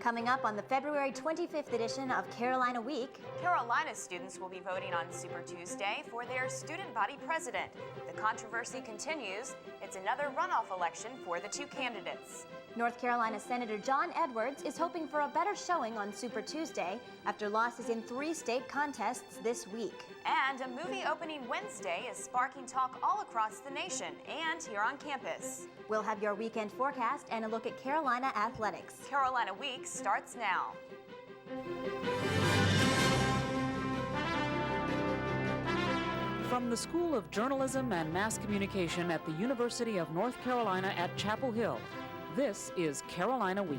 Coming up on the February 25th edition of Carolina Week. Carolina students will be voting on Super Tuesday for their student body president. The controversy continues. It's another runoff election for the two candidates. North Carolina Senator John Edwards is hoping for a better showing on Super Tuesday after losses in 3 state contests this week. And a movie opening Wednesday is sparking talk all across the nation and here on campus. We'll have your weekend forecast and a look at Carolina athletics. Carolina Week starts now. From the School of Journalism and Mass Communication at the University of North Carolina at Chapel Hill, this is Carolina Week.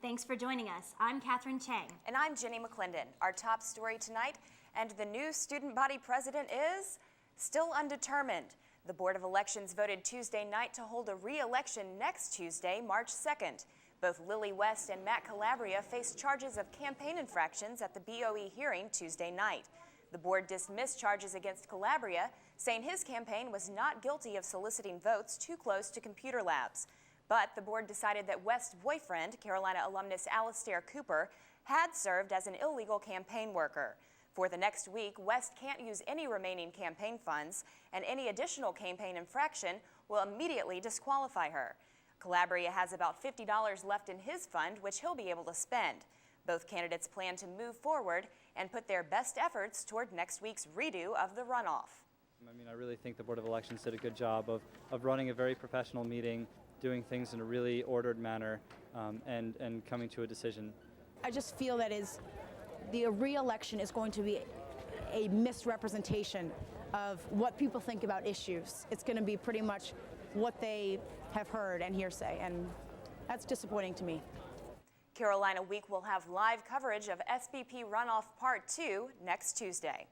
Thanks for joining us. I'm Katherine Chang. And I'm Jenny McClendon. Our top story tonight, and the new student body president is still undetermined. The Board of Elections voted Tuesday night to hold a re-election next Tuesday, March 2nd. Both Lily West and Matt Calabria faced charges of campaign infractions at the BOE hearing Tuesday night. The board dismissed charges against Calabria, saying his campaign was not guilty of soliciting votes too close to computer labs. But the board decided that West's boyfriend, Carolina alumnus Alastair Cooper, had served as an illegal campaign worker. For the next week, West can't use any remaining campaign funds, and any additional campaign infraction will immediately disqualify her. Calabria has about $50 left in his fund, which he'll be able to spend. Both candidates plan to move forward and put their best efforts toward next week's redo of the runoff. I really think the Board of Elections did a good job of running a very professional meeting, doing things in a really ordered manner, and coming to a decision. I just feel that the re-election is going to be a misrepresentation of what people think about issues. It's going to be pretty much what they have heard and hearsay, and that's disappointing to me. Carolina Week will have live coverage of SBP Runoff Part 2 next Tuesday.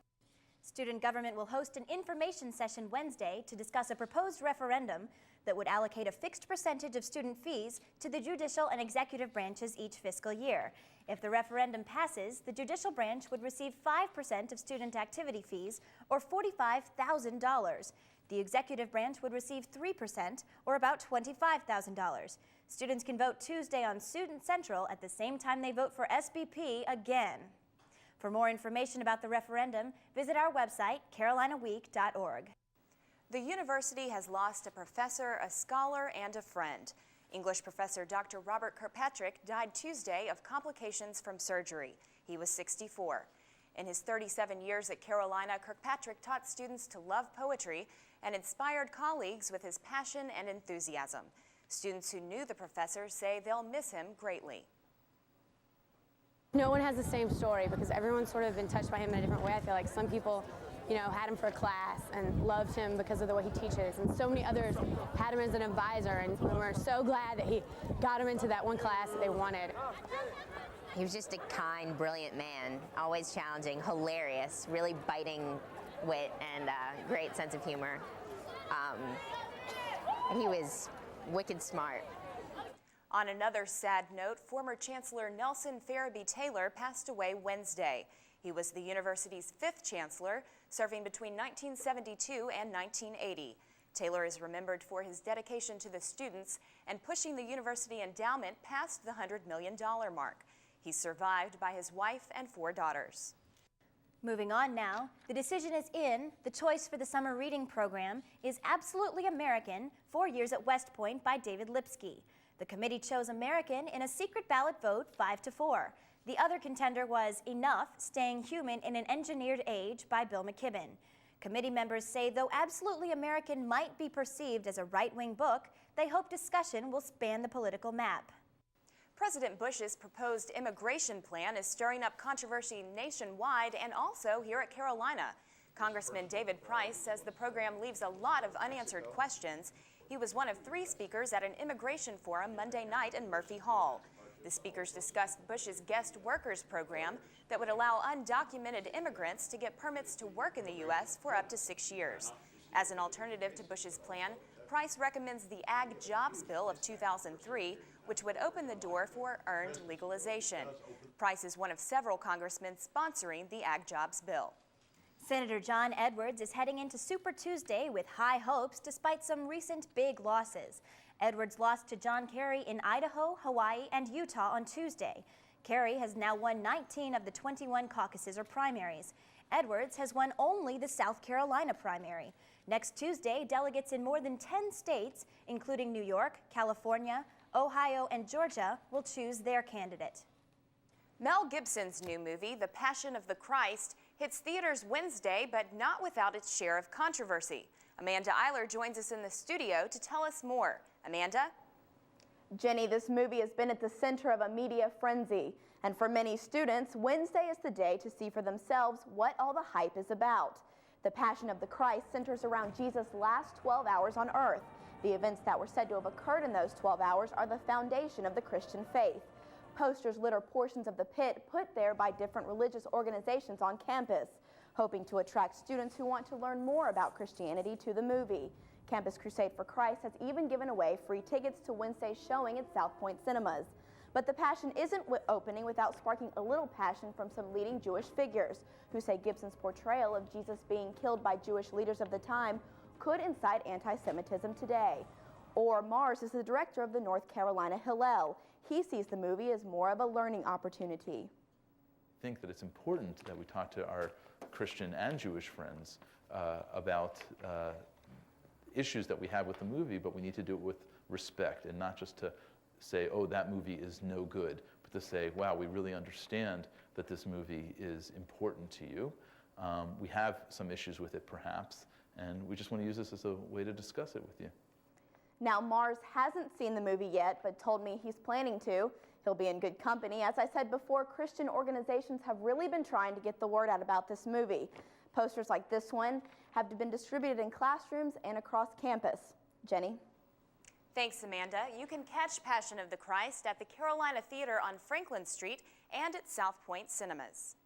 Student government will host an information session Wednesday to discuss a proposed referendum that would allocate a fixed percentage of student fees to the judicial and executive branches each fiscal year. If the referendum passes, the judicial branch would receive 5% of student activity fees, or $45,000. The executive branch would receive 3%, or about $25,000. Students can vote Tuesday on Student Central at the same time they vote for SBP again. For more information about the referendum, visit our website, carolinaweek.org. The university has lost a professor, a scholar, and a friend. English professor Dr. Robert Kirkpatrick died Tuesday of complications from surgery. He was 64. In his 37 years at Carolina, Kirkpatrick taught students to love poetry and inspired colleagues with his passion and enthusiasm. Students who knew the professor say they'll miss him greatly. No one has the same story because everyone's sort of been touched by him in a different way. I feel like some people, had him for a class and loved him because of the way he teaches, and so many others had him as an advisor, and we're so glad that he got him into that one class that they wanted. He was just a kind, brilliant man, always challenging, hilarious, really biting wit, and great sense of humor. And he was wicked smart. On another sad note, former Chancellor Nelson Farabee Taylor passed away Wednesday. He was the university's 5th chancellor, serving between 1972 and 1980. Taylor is remembered for his dedication to the students and pushing the university endowment past the $100 million mark. He's survived by his wife and 4 daughters. Moving on now, the decision is in. The choice for the summer reading program is Absolutely American, 4 Years at West Point by David Lipsky. The committee chose American in a secret ballot vote 5-4. The other contender was Enough, Staying Human in an Engineered Age by Bill McKibben. Committee members say though Absolutely American might be perceived as a right-wing book, they hope discussion will span the political map. President Bush's proposed immigration plan is stirring up controversy nationwide and also here at Carolina. Congressman David Price says the program leaves a lot of unanswered questions. He was one of 3 speakers at an immigration forum Monday night in Murphy Hall. The speakers discussed Bush's guest workers program that would allow undocumented immigrants to get permits to work in the U.S. for up to 6 years. As an alternative to Bush's plan, Price recommends the Ag Jobs Bill of 2003, which would open the door for earned legalization. Price is one of several congressmen sponsoring the Ag Jobs bill. Senator John Edwards is heading into Super Tuesday with high hopes despite some recent big losses. Edwards lost to John Kerry in Idaho, Hawaii, and Utah on Tuesday. Kerry has now won 19 of the 21 caucuses or primaries. Edwards has won only the South Carolina primary. Next Tuesday, delegates in more than 10 states, including New York, California, Ohio, and Georgia, will choose their candidate. Mel Gibson's new movie, The Passion of the Christ, hits theaters Wednesday, but not without its share of controversy. Amanda Eiler joins us in the studio to tell us more. Amanda? Jenny, this movie has been at the center of a media frenzy, and for many students, Wednesday is the day to see for themselves what all the hype is about. The Passion of the Christ centers around Jesus' last 12 hours on earth. The events that were said to have occurred in those 12 hours are the foundation of the Christian faith. Posters litter portions of the pit put there by different religious organizations on campus, hoping to attract students who want to learn more about Christianity to the movie. Campus Crusade for Christ has even given away free tickets to Wednesday's showing at South Point Cinemas. But the Passion isn't opening without sparking a little passion from some leading Jewish figures who say Gibson's portrayal of Jesus being killed by Jewish leaders of the time could incite anti-Semitism today. Or Mars is the director of the North Carolina Hillel. He sees the movie as more of a learning opportunity. I think that it's important that we talk to our Christian and Jewish friends about issues that we have with the movie, but we need to do it with respect and not just to say, oh, that movie is no good, but to say, wow, we really understand that this movie is important to you. We have some issues with it perhaps, and we just want to use this as a way to discuss it with you. Now, Mars hasn't seen the movie yet, but told me he's planning to. He'll be in good company. As I said before, Christian organizations have really been trying to get the word out about this movie. Posters like this one have been distributed in classrooms and across campus. Jenny? Thanks, Amanda. You can catch Passion of the Christ at the Carolina Theater on Franklin Street and at South Point Cinemas.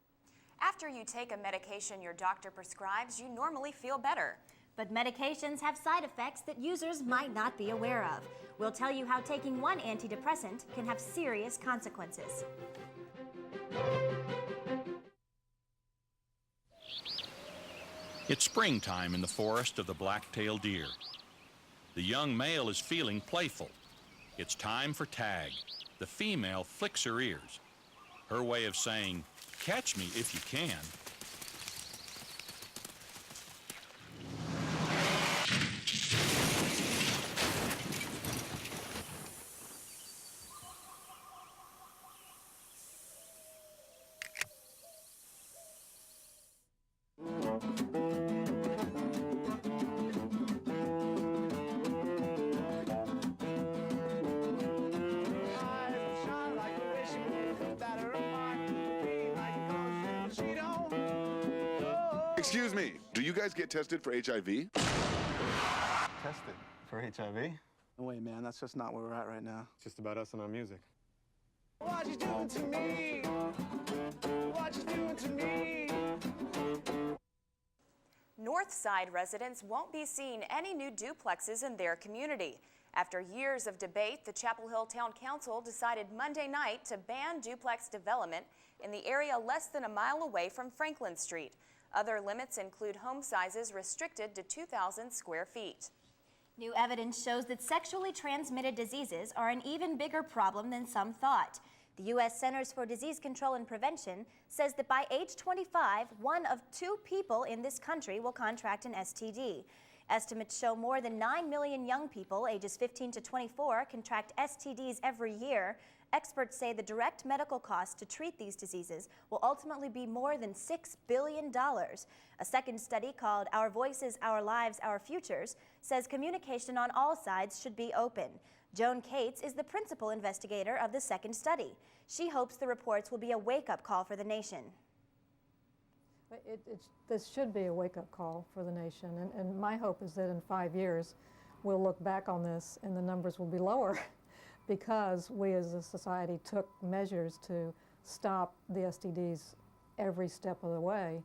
After you take a medication your doctor prescribes, you normally feel better. But medications have side effects that users might not be aware of. We'll tell you how taking one antidepressant can have serious consequences. It's springtime in the forest of the black-tailed deer. The young male is feeling playful. It's time for tag. The female flicks her ears. Her way of saying, "Catch me if you can." Excuse me, do you guys get tested for HIV? Tested for HIV? No way, man. That's just not where we're at right now. It's just about us and our music. What you doing to me? What you doing to me? Northside residents won't be seeing any new duplexes in their community. After years of debate, the Chapel Hill Town Council decided Monday night to ban duplex development in the area less than a mile away from Franklin Street. Other limits include home sizes restricted to 2,000 square feet. New evidence shows that sexually transmitted diseases are an even bigger problem than some thought. The U.S. Centers for Disease Control and Prevention says that by age 25, 1 of 2 people in this country will contract an STD. Estimates show more than 9 million young people ages 15 to 24 contract STDs every year. Experts say the direct medical costs to treat these diseases will ultimately be more than $6 billion. A second study called Our Voices, Our Lives, Our Futures says communication on all sides should be open. Joan Cates is the principal investigator of the second study. She hopes the reports will be a wake-up call for the nation. This should be a wake-up call for the nation, and my hope is that in 5 years we'll look back on this and the numbers will be lower because we as a society took measures to stop the STDs every step of the way.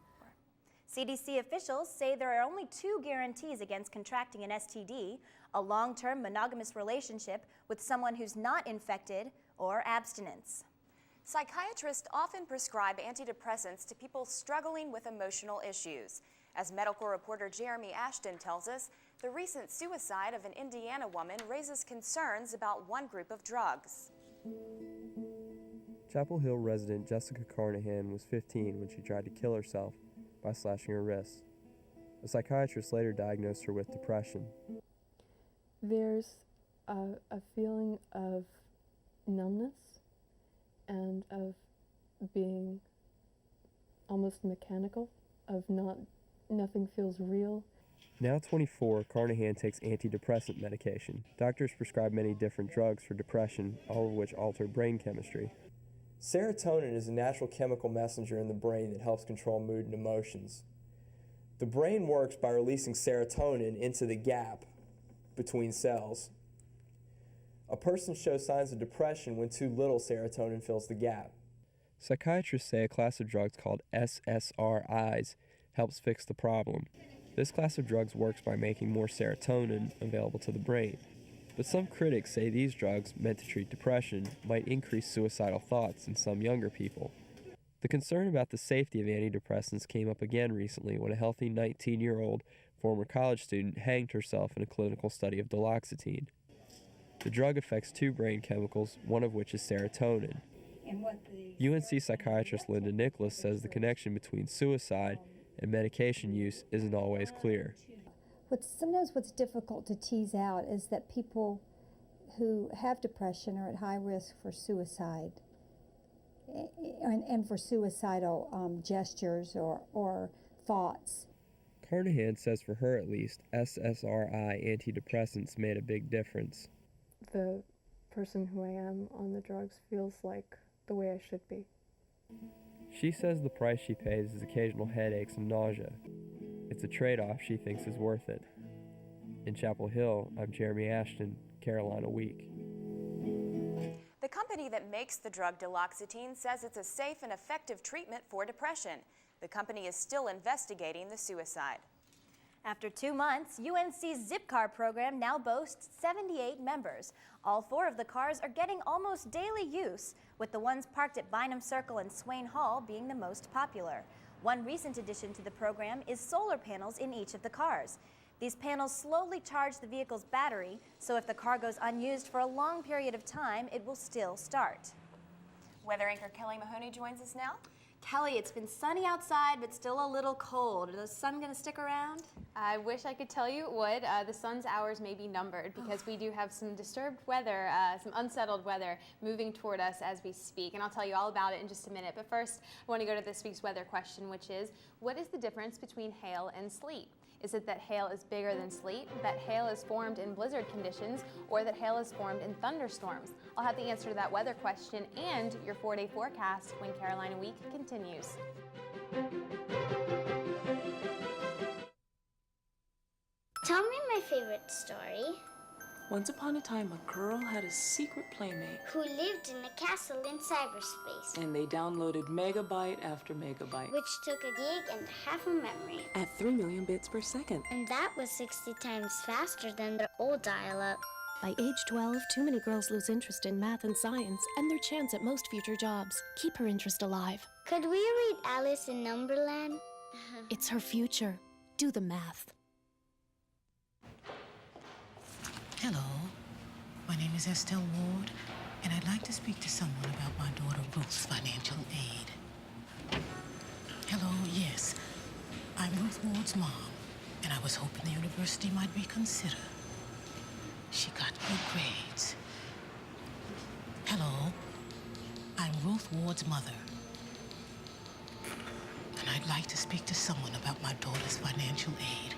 CDC officials say there are only 2 guarantees against contracting an STD. a long-term monogamous relationship with someone who's not infected, or abstinence. Psychiatrists often prescribe antidepressants to people struggling with emotional issues. As medical reporter Jeremy Ashton tells us, the recent suicide of an Indiana woman raises concerns about one group of drugs. Chapel Hill resident Jessica Carnahan was 15 when she tried to kill herself by slashing her wrists. A psychiatrist later diagnosed her with depression. There's a feeling of numbness and of being almost mechanical, of nothing feels real. Now 24, Carnahan takes antidepressant medication. Doctors prescribe many different drugs for depression, all of which alter brain chemistry. Serotonin is a natural chemical messenger in the brain that helps control mood and emotions. The brain works by releasing serotonin into the gap between cells. A person shows signs of depression when too little serotonin fills the gap. Psychiatrists say a class of drugs called SSRIs helps fix the problem. This class of drugs works by making more serotonin available to the brain. But some critics say these drugs, meant to treat depression, might increase suicidal thoughts in some younger people. The concern about the safety of antidepressants came up again recently when a healthy 19-year-old former college student hanged herself in a clinical study of duloxetine. The drug affects two brain chemicals, one of which is serotonin. UNC psychiatrist Linda Nicholas says the connection between suicide and medication use isn't always clear. Sometimes what's difficult to tease out is that people who have depression are at high risk for suicide and for suicidal gestures or thoughts. Carnahan says for her at least, SSRI antidepressants made a big difference. The person who I am on the drugs feels like the way I should be. She says the price she pays is occasional headaches and nausea. It's a trade-off she thinks is worth it. In Chapel Hill, I'm Jeremy Ashton, Carolina Week. The company that makes the drug duloxetine says it's a safe and effective treatment for depression. The company is still investigating the suicide. After 2 months, UNC's Zipcar program now boasts 78 members. All 4 of the cars are getting almost daily use, with the ones parked at Bynum Circle and Swain Hall being the most popular. One recent addition to the program is solar panels in each of the cars. These panels slowly charge the vehicle's battery, so if the car goes unused for a long period of time, it will still start. Weather anchor Kelly Mahoney joins us now. Kelly, it's been sunny outside, but still a little cold. Is the sun going to stick around? I wish I could tell you it would. The sun's hours may be numbered because we do have some disturbed weather, some unsettled weather moving toward us as we speak. And I'll tell you all about it in just a minute. But first, I want to go to this week's weather question, which is, what is the difference between hail and sleet? Is it that hail is bigger than sleet, that hail is formed in blizzard conditions, or that hail is formed in thunderstorms? I'll have the answer to that weather question and your 4-day forecast when Carolina Week continues. Tell me my favorite story. Once upon a time, a girl had a secret playmate Who lived in a castle in cyberspace, and they downloaded megabyte after megabyte which took a gig and half a memory. at 3 million bits per second. And that was 60 times faster than their old dial-up. By age 12, too many girls lose interest in math and science and their chance at most future jobs. Keep her interest alive. Could we read Alice in Numberland? It's her future. Do the math. Hello, my name is Estelle Ward, and I'd like to speak to someone about my daughter Ruth's financial aid. Hello, yes, I'm Ruth Ward's mom, and I was hoping the university might reconsider. She got good grades. Hello, I'm Ruth Ward's mother, and I'd like to speak to someone about my daughter's financial aid.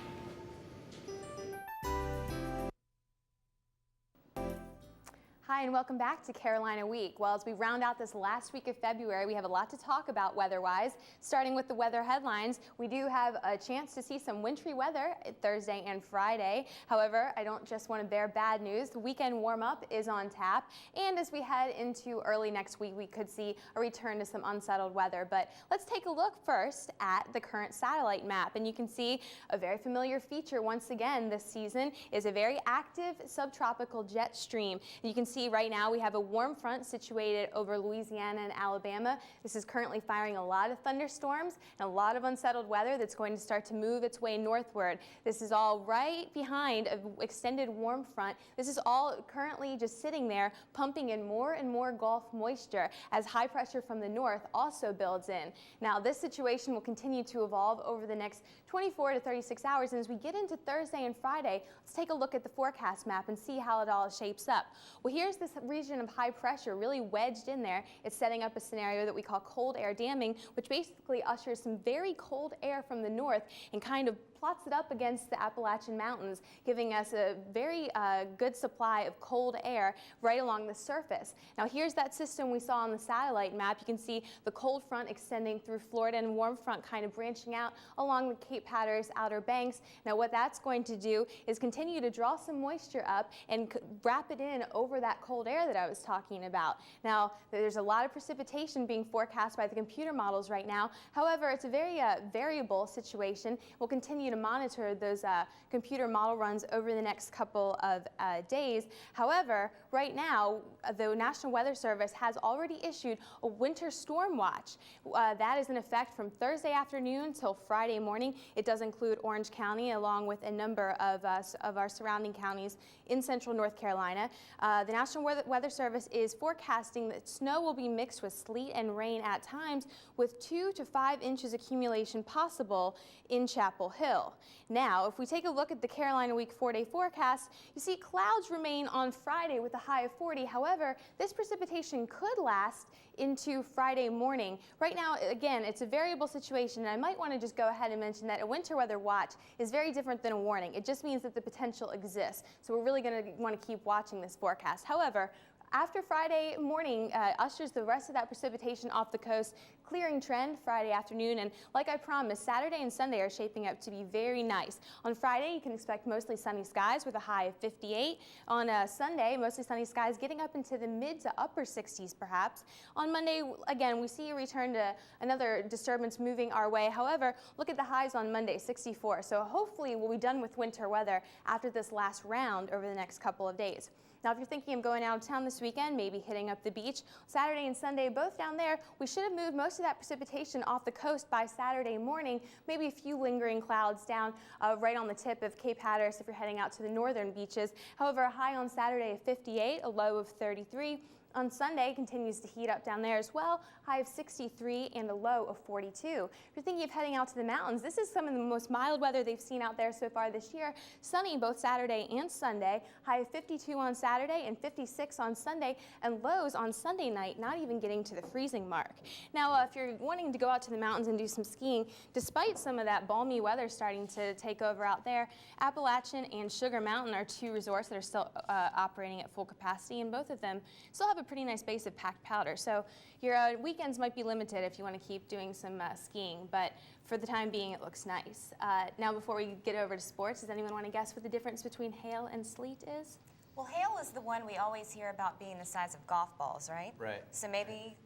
Hi, and welcome back to Carolina Week. Well, as we round out this last week of February, we have a lot to talk about weather-wise. Starting with the weather headlines, we do have a chance to see some wintry weather Thursday and Friday. However, I don't just want to bear bad news. The weekend warm-up is on tap, and as we head into early next week, we could see a return to some unsettled weather. But let's take a look first at the current satellite map, and you can see a very familiar feature once again this season is a very active subtropical jet stream. And you can see right now we have a warm front situated over Louisiana and Alabama. This is currently firing a lot of thunderstorms and a lot of unsettled weather that's going to start to move its way northward. This is all right behind an extended warm front. This is all currently just sitting there pumping in more and more Gulf moisture as high pressure from the north also builds in. Now this situation will continue to evolve over the next 24 to 36 hours, and as we get into Thursday and Friday, let's take a look at the forecast map and see how it all shapes up. Well, here's this region of high pressure really wedged in there. It's setting up a scenario that we call cold air damming, which basically ushers some very cold air from the north and kind of plots it up against the Appalachian Mountains, giving us a very good supply of cold air right along the surface. Now here's that system we saw on the satellite map. You can see the cold front extending through Florida and warm front kind of branching out along the Cape Hatteras Outer Banks. Now what that's going to do is continue to draw some moisture up and wrap it in over that cold air that I was talking about. Now there's a lot of precipitation being forecast by the computer models right now. However, it's a very variable situation. We'll continue to monitor those computer model runs over the next couple of days. However, right now, the National Weather Service has already issued a winter storm watch. That is in effect from Thursday afternoon till Friday morning. It does include Orange County along with a number of our surrounding counties in central North Carolina. The National Weather Service is forecasting that snow will be mixed with sleet and rain at times, with 2 to 5 inches accumulation possible in Chapel Hill. Now, if we take a look at the Carolina Week 4-day forecast, you see clouds remain on Friday with a high of 40. However, this precipitation could last into Friday morning. Right now, again, it's a variable situation, and I might want to just go ahead and mention that a winter weather watch is very different than a warning. It just means that the potential exists. So we're really going to want to keep watching this forecast. However, after Friday morning ushers the rest of that precipitation off the coast, clearing trend Friday afternoon, and like I promised, Saturday and Sunday are shaping up to be very nice. On Friday, you can expect mostly sunny skies with a high of 58. On Sunday, mostly sunny skies getting up into the mid to upper 60s perhaps. On Monday, again, we see a return to another disturbance moving our way. However, look at the highs on Monday, 64. So hopefully we'll be done with winter weather after this last round over the next couple of days. Now, if you're thinking of going out of town this weekend, maybe hitting up the beach, Saturday and Sunday, both down there, we should have moved most of that precipitation off the coast by Saturday morning, maybe a few lingering clouds down right on the tip of Cape Hatteras if you're heading out to the northern beaches. However, a high on Saturday of 58, a low of 33. On Sunday, continues to heat up down there as well, high of 63 and a low of 42. If you're thinking of heading out to the mountains, this is some of the most mild weather they've seen out there so far this year. Sunny both Saturday and Sunday, high of 52 on Saturday and 56 on Sunday, and lows on Sunday night, not even getting to the freezing mark. Now, if you're wanting to go out to the mountains and do some skiing, despite some of that balmy weather starting to take over out there, Appalachian and Sugar Mountain are two resorts that are still operating at full capacity, and both of them still have a pretty nice base of packed powder. So your weekends might be limited if you want to keep doing some skiing, but for the time being, it looks nice. Now, before we get over to sports, does anyone want to guess what the difference between hail and sleet is? Well, hail is the one we always hear about being the size of golf balls, right? Right. So maybe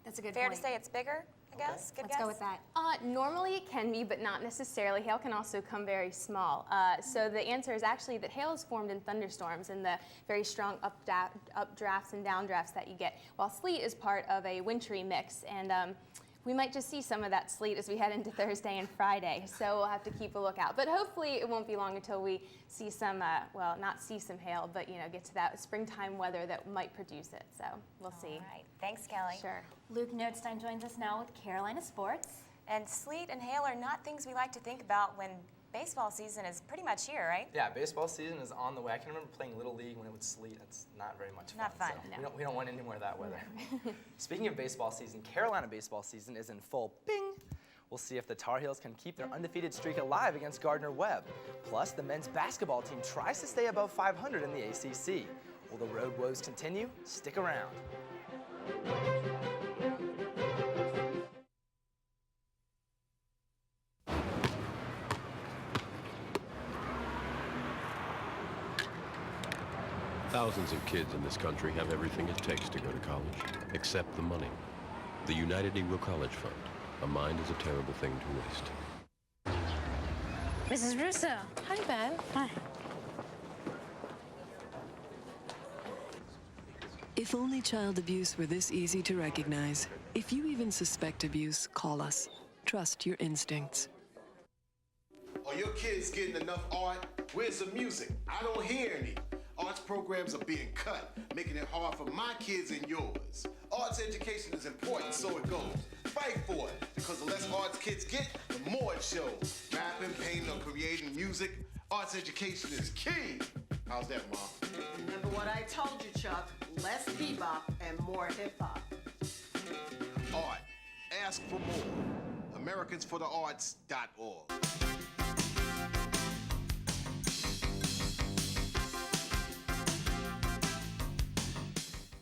that's a good fair point. to say it's bigger, I guess? Good Let's guess? go with that. Normally it can be, but not necessarily. Hail can also come very small. So the answer is actually that hail is formed in thunderstorms and the very strong updrafts and downdrafts that you get, while sleet is part of a wintry mix. And we might just see some of that sleet as we head into Thursday and Friday, so we'll have to keep a lookout. But hopefully it won't be long until we see some, well, not see some hail, but get to that springtime weather that might produce it. So we'll see. All right. Thanks, Kelly. Sure. Luke Nordstein joins us now with Carolina Sports. And sleet and hail are not things we like to think about when baseball season is pretty much here, right? Yeah, baseball season is on the way. I can remember playing Little League when it would sleet. It's not very much fun. Not fun, so no. we don't want any more of that weather. Speaking of baseball season, Carolina baseball season is in full ping. We'll see if the Tar Heels can keep their undefeated streak alive against Gardner-Webb. Plus, the men's basketball team tries to stay above 500 in the ACC. Will the road woes continue? Stick around. Thousands of kids in this country have everything it takes to go to college, except the money. The United Negro College Fund. A mind is a terrible thing to waste. Mrs. Russo. Hi, Ben. Hi. If only child abuse were this easy to recognize. If you even suspect abuse, call us. Trust your instincts. Are your kids getting enough art? Where's the music? I don't hear any. Arts programs are being cut, making it hard for my kids and yours. Arts education is important, so it goes. Fight for it, because the less arts kids get, the more it shows. Rapping, painting, or creating music, arts education is key. How's that, Mom? Remember what I told you, Chuck. Less bebop and more hip-hop. Art. Ask for more. AmericansForTheArts.org.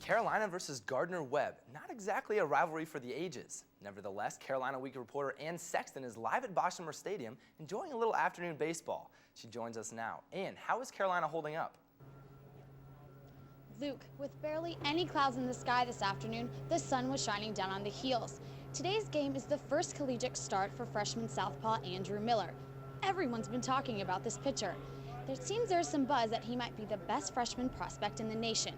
Carolina versus Gardner-Webb, not exactly a rivalry for the ages. Nevertheless, Carolina Weekly reporter Ann Sexton is live at Boshamer Stadium enjoying a little afternoon baseball. She joins us now. Ann, how is Carolina holding up? Luke, with barely any clouds in the sky this afternoon, the sun was shining down on the Heels. Today's game is the first collegiate start for freshman southpaw Andrew Miller. Everyone's been talking about this pitcher. There seems there's some buzz that he might be the best freshman prospect in the nation.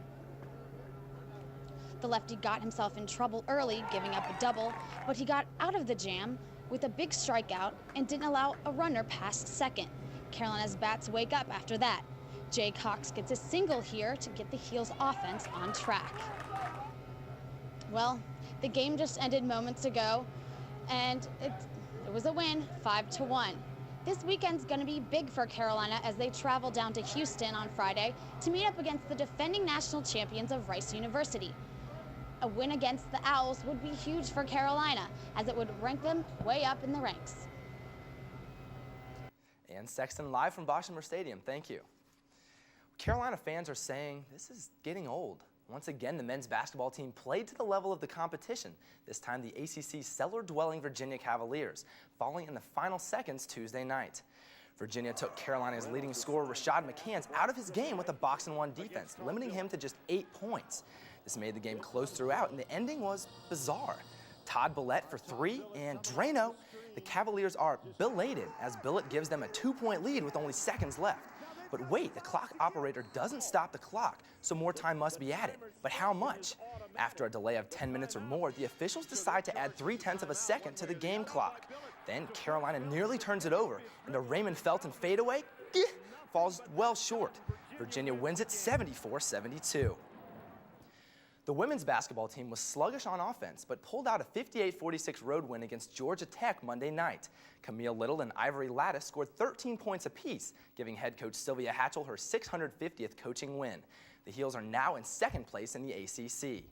The lefty got himself in trouble early, giving up a double, but he got out of the jam with a big strikeout and didn't allow a runner past second. Carolina's bats wake up after that. Jay Cox gets a single here to get the Heels offense on track. Well, the game just ended moments ago, and it was a win, 5-1. This weekend's going to be big for Carolina as they travel down to Houston on Friday to meet up against the defending national champions of Rice University. A win against the Owls would be huge for Carolina, as it would rank them way up in the ranks. Ann Sexton live from Boshamer Stadium. Thank you. Carolina fans are saying this is getting old. Once again, the men's basketball team played to the level of the competition, this time the ACC's cellar-dwelling Virginia Cavaliers, falling in the final seconds Tuesday night. Virginia took Carolina's leading scorer Rashad McCants out of his game with a box-and-one defense, limiting him to just 8 points. This made the game close throughout, and the ending was bizarre. Todd Billett for 3, and Drano. The Cavaliers are belated as Billett gives them a 2-point lead with only seconds left. But wait, the clock operator doesn't stop the clock, so more time must be added. But how much? After a delay of 10 minutes or more, the officials decide to add 0.3 of a second to the game clock. Then Carolina nearly turns it over, and the Raymond Felton fadeaway falls well short. Virginia wins it 74-72. The women's basketball team was sluggish on offense, but pulled out a 58-46 road win against Georgia Tech Monday night. Camille Little and Ivory Lattis scored 13 points apiece, giving head coach Sylvia Hatchell her 650th coaching win. The Heels are now in second place in the ACC.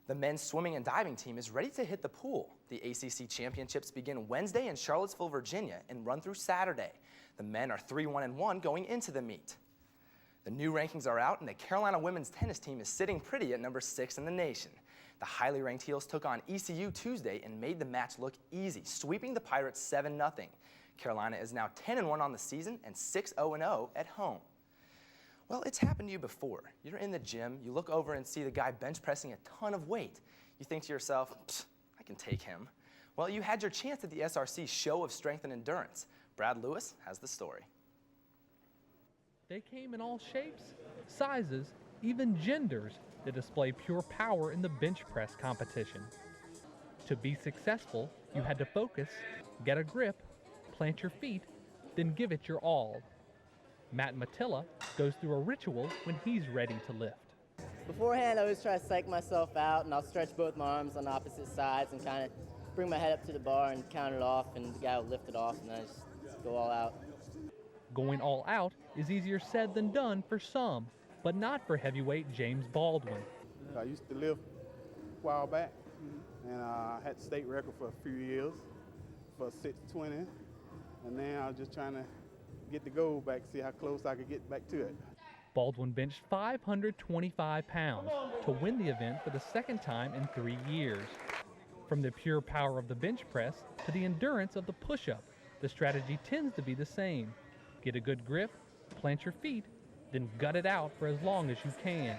The men's swimming and diving team is ready to hit the pool. The ACC championships begin Wednesday in Charlottesville, Virginia, and run through Saturday. The men are 3-1-1 going into the meet. The new rankings are out, and the Carolina women's tennis team is sitting pretty at number 6 in the nation. The highly ranked Heels took on ECU Tuesday and made the match look easy, sweeping the Pirates 7-0. Carolina is now 10-1 on the season and 6-0-0 at home. Well, it's happened to you before. You're in the gym, you look over and see the guy bench pressing a ton of weight. You think to yourself, I can take him. Well, you had your chance at the SRC Show of Strength and Endurance. Brad Lewis has the story. They came in all shapes, sizes, even genders to display pure power in the bench press competition. To be successful, you had to focus, get a grip, plant your feet, then give it your all. Matt Matilla goes through a ritual when he's ready to lift. Beforehand, I always try to psych myself out, and I'll stretch both my arms on opposite sides and kind of bring my head up to the bar and count it off, and the guy will lift it off, and I just go all out. Going all out is easier said than done for some, but not for heavyweight James Baldwin. I used to lift a while back, and I had the state record for a few years for 620, and now I'm just trying to get the goal back, see how close I could get back to it. Baldwin benched 525 pounds to win the event for the second time in 3 years. From the pure power of the bench press to the endurance of the push-up, the strategy tends to be the same. Get a good grip, plant your feet, then gut it out for as long as you can.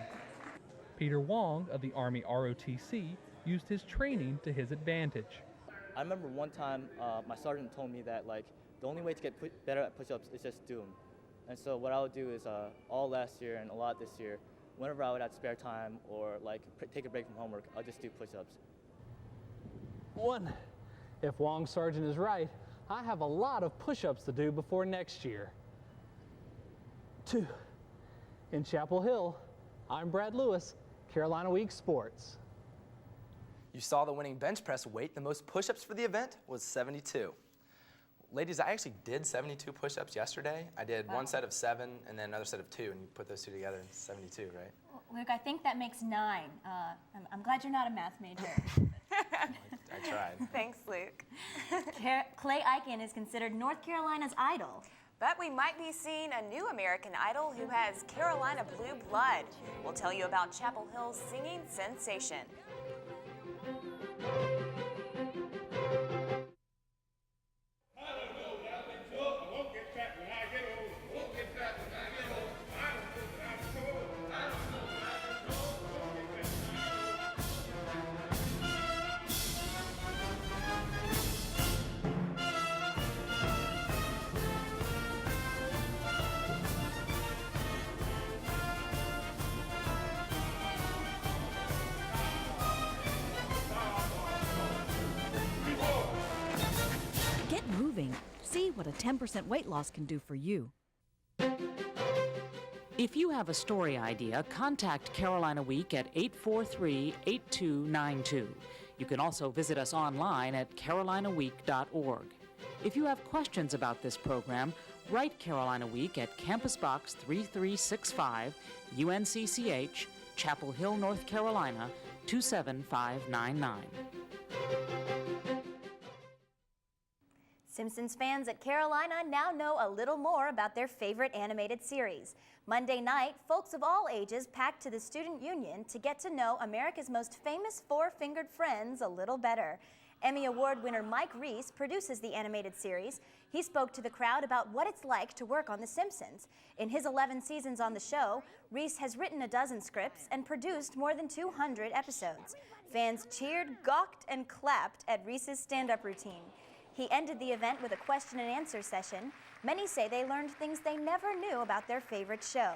Peter Wong of the Army ROTC used his training to his advantage. I remember one time my sergeant told me that the only way to get better at push-ups is just do them. And so what I would do is all last year and a lot this year, whenever I would have spare time or take a break from homework, I'll just do push-ups. 1. If Wong's sergeant is right, I have a lot of push-ups to do before next year. 2. In Chapel Hill, I'm Brad Lewis, Carolina Week Sports. You saw the winning bench press weight. The most push-ups for the event was 72. Ladies, I actually did 72 push-ups yesterday. I did one set of 7 and then another set of 2, and you put those two together and 72, right? Luke, I think that makes 9. I'm glad you're not a math major. I tried. Thanks, Luke. Clay Aiken is considered North Carolina's idol. But we might be seeing a new American Idol who has Carolina blue blood. We'll tell you about Chapel Hill's singing sensation. See what a 10% weight loss can do for you. If you have a story idea, contact Carolina Week at 843-8292. You can also visit us online at carolinaweek.org. If you have questions about this program, write Carolina Week at Campus Box 3365, UNCCH, Chapel Hill, North Carolina, 27599. Simpsons fans at Carolina now know a little more about their favorite animated series. Monday night, folks of all ages packed to the Student Union to get to know America's most famous four-fingered friends a little better. Emmy Award winner Mike Reiss produces the animated series. He spoke to the crowd about what it's like to work on The Simpsons. In his 11 seasons on the show, Reiss has written a dozen scripts and produced more than 200 episodes. Fans cheered, gawked, and clapped at Reiss's stand-up routine. He ended the event with a question and answer session. Many say they learned things they never knew about their favorite show.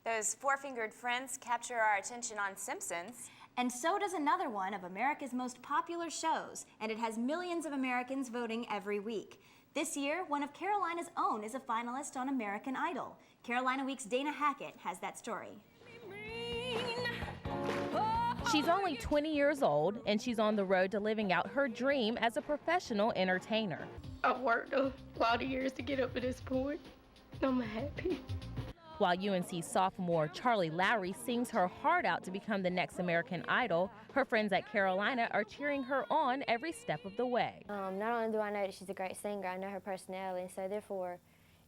Those four-fingered friends capture our attention on Simpsons. And so does another one of America's most popular shows, and it has millions of Americans voting every week. This year, one of Carolina's own is a finalist on American Idol. Carolina Week's Dana Hackett has that story. She's only 20 years old, and she's on the road to living out her dream as a professional entertainer. I've worked a lot of years to get up to this point. I'm happy. While UNC sophomore Charlie Lowry sings her heart out to become the next American Idol, her friends at Carolina are cheering her on every step of the way. Not only do I know that she's a great singer, I know her personality, and so therefore,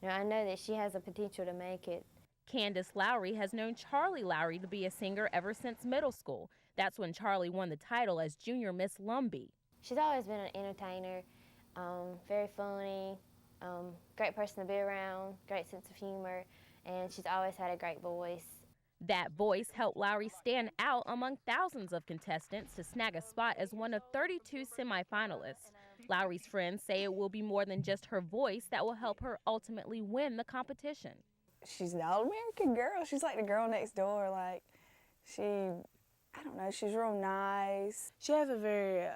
I know that she has the potential to make it. Candace Lowry has known Charlie Lowry to be a singer ever since middle school. That's when Charlie won the title as Junior Miss Lumbee. She's always been an entertainer, very funny, great person to be around, great sense of humor, and she's always had a great voice. That voice helped Lowry stand out among thousands of contestants to snag a spot as one of 32 semifinalists. Lowry's friends say it will be more than just her voice that will help her ultimately win the competition. She's an all-American girl. She's like the girl next door. I don't know, she's real nice. She has a very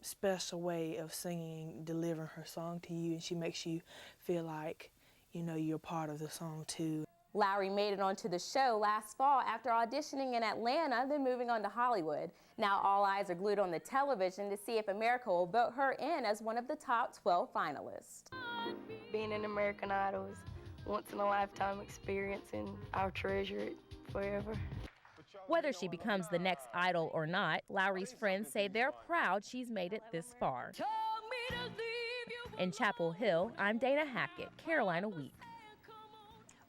special way of singing, delivering her song to you, and she makes you feel like, you're part of the song too. Lowry made it onto the show last fall after auditioning in Atlanta, then moving on to Hollywood. Now all eyes are glued on the television to see if America will vote her in as one of the top 12 finalists. Being an American Idol is once-in-a-lifetime experience, and I'll treasure it forever. Whether she becomes the next idol or not, Lowry's friends say they're proud she's made it this far. In Chapel Hill, I'm Dana Hackett, Carolina Week.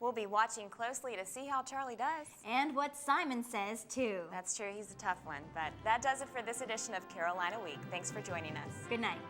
We'll be watching closely to see how Charlie does. And what Simon says, too. That's true, he's a tough one. But that does it for this edition of Carolina Week. Thanks for joining us. Good night.